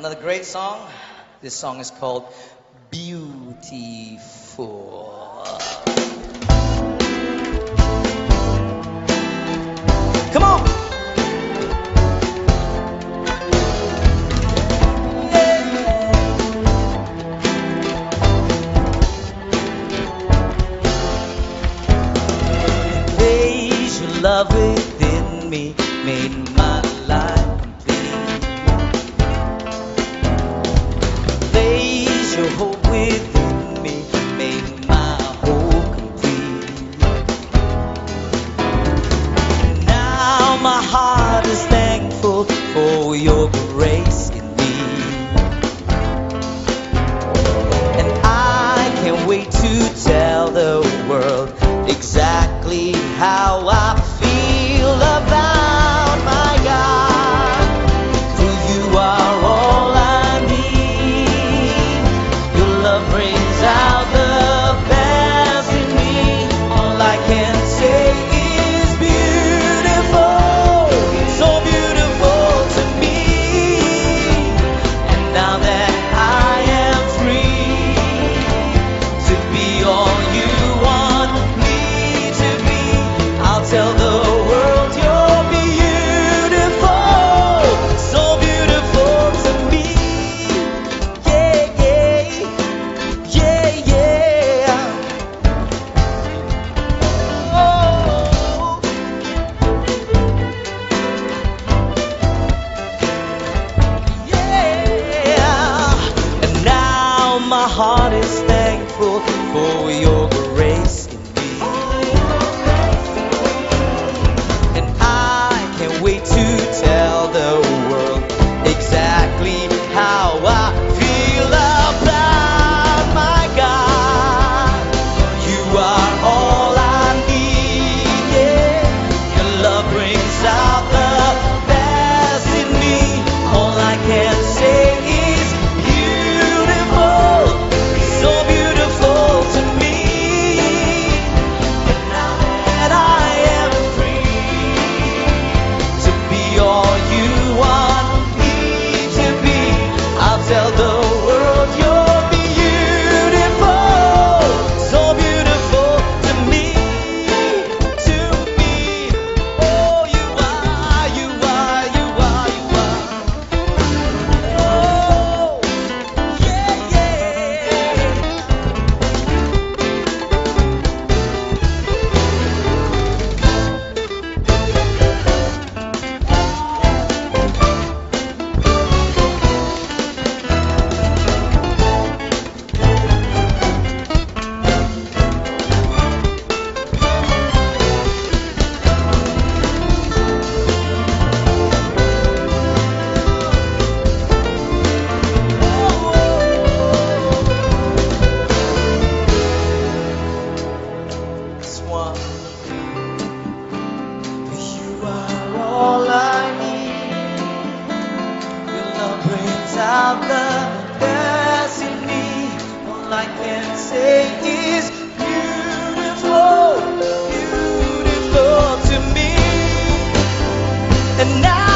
Another great song. This song is called Beautiful. Come on! Praise your love within me, made my life complete. Place your hope within me, made my hope complete. Now my heart is thankful for your grace in me, and I can't wait to tell the world exactly how I feel about my God. For you are all I need. Your love brings out the best in me. All I can say is beautiful, so beautiful to me. And now that I am free to be all you want me to be, I'll tell the world you're beautiful, so beautiful to me. Yeah, yeah, yeah, yeah. Oh, yeah. And now my heart is thankful for your grace in me, and I can't wait to tell the world exactly how I feel about my God. You are all I need, yeah. Your love brings out the best in me. All I can say is beautiful, so beautiful to me. And now that I am free to be all you want me to be, I'll tell the world you're beautiful, so beautiful to me, to me. Oh, you are, you are, you are, you are. Oh, yeah, yeah. This one. You are all I need. Your love brings out the best in me. All I can say is beautiful, beautiful to me. And now